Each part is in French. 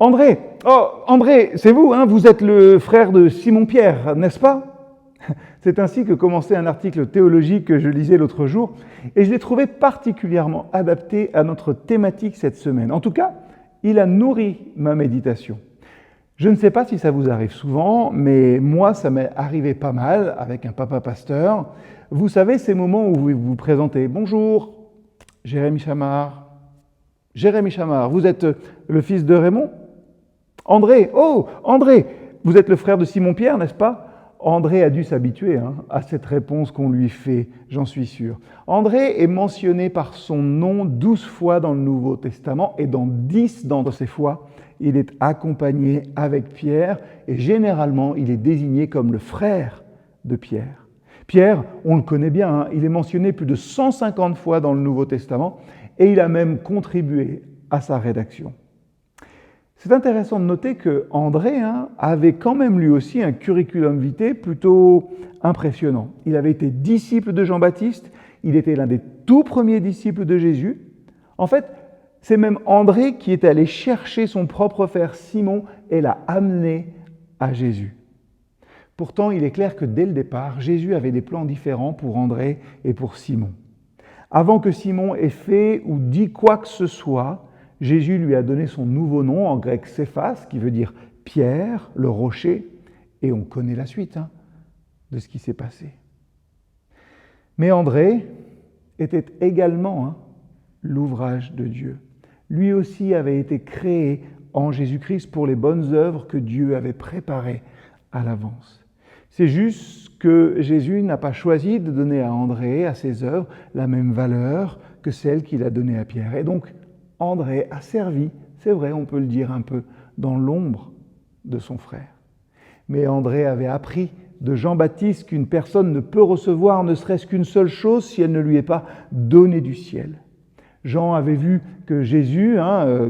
André, oh André, c'est vous, hein, vous êtes le frère de Simon-Pierre, n'est-ce pas? C'est ainsi que commençait un article théologique que je lisais l'autre jour, et je l'ai trouvé particulièrement adapté à notre thématique cette semaine. En tout cas, il a nourri ma méditation. Je ne sais pas si ça vous arrive souvent, mais moi, ça m'est arrivé pas mal avec un papa pasteur. Vous savez, ces moments où vous vous présentez. Bonjour, Jérémy Chamard. Jérémy Chamard, vous êtes le fils de Raymond? André, oh, André, vous êtes le frère de Simon-Pierre, n'est-ce pas? André a dû s'habituer à cette réponse qu'on lui fait, j'en suis sûr. André est mentionné par son nom 12 fois dans le Nouveau Testament et dans 10 d'entre ces fois, il est accompagné avec Pierre et généralement, il est désigné comme le frère de Pierre. Pierre, on le connaît bien, il est mentionné plus de 150 fois dans le Nouveau Testament et il a même contribué à sa rédaction. C'est intéressant de noter que André avait quand même lui aussi un curriculum vitae plutôt impressionnant. Il avait été disciple de Jean-Baptiste, il était l'un des tout premiers disciples de Jésus. En fait, c'est même André qui est allé chercher son propre frère Simon et l'a amené à Jésus. Pourtant, il est clair que dès le départ, Jésus avait des plans différents pour André et pour Simon. Avant que Simon ait fait ou dit quoi que ce soit, Jésus lui a donné son nouveau nom, en grec Céphas, qui veut dire Pierre, le rocher, et on connaît la suite de ce qui s'est passé. Mais André était également l'ouvrage de Dieu. Lui aussi avait été créé en Jésus-Christ pour les bonnes œuvres que Dieu avait préparées à l'avance. C'est juste que Jésus n'a pas choisi de donner à André, à ses œuvres, la même valeur que celle qu'il a donnée à Pierre. Et donc, André a servi, c'est vrai, on peut le dire un peu, dans l'ombre de son frère. Mais André avait appris de Jean-Baptiste qu'une personne ne peut recevoir ne serait-ce qu'une seule chose si elle ne lui est pas donnée du ciel. Jean avait vu que Jésus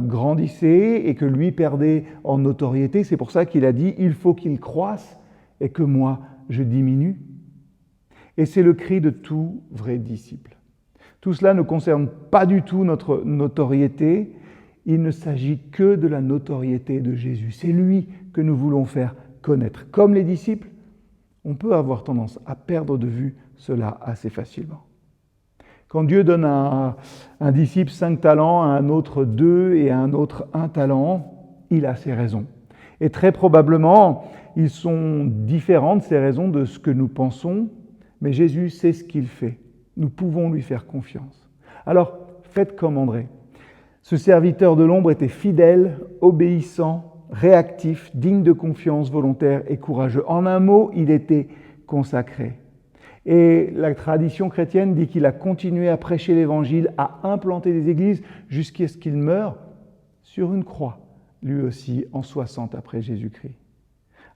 grandissait et que lui perdait en notoriété. C'est pour ça qu'il a dit « il faut qu'il croisse et que moi je diminue ». Et c'est le cri de tout vrai disciple. Tout cela ne concerne pas du tout notre notoriété. Il ne s'agit que de la notoriété de Jésus. C'est lui que nous voulons faire connaître. Comme les disciples, on peut avoir tendance à perdre de vue cela assez facilement. Quand Dieu donne à un disciple 5 talents, à un autre 2 et à un autre 1 talent, il a ses raisons. Et très probablement, ils sont différentes, ces raisons, de ce que nous pensons, mais Jésus sait ce qu'il fait. Nous pouvons lui faire confiance. Alors, faites comme André. Ce serviteur de l'ombre était fidèle, obéissant, réactif, digne de confiance, volontaire et courageux. En un mot, il était consacré. Et la tradition chrétienne dit qu'il a continué à prêcher l'Évangile, à implanter des églises jusqu'à ce qu'il meure sur une croix, lui aussi en 60 après Jésus-Christ.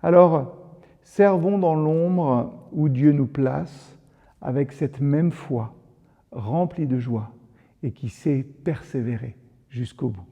Alors, servons dans l'ombre où Dieu nous place, avec cette même foi, remplie de joie et qui sait persévérer jusqu'au bout.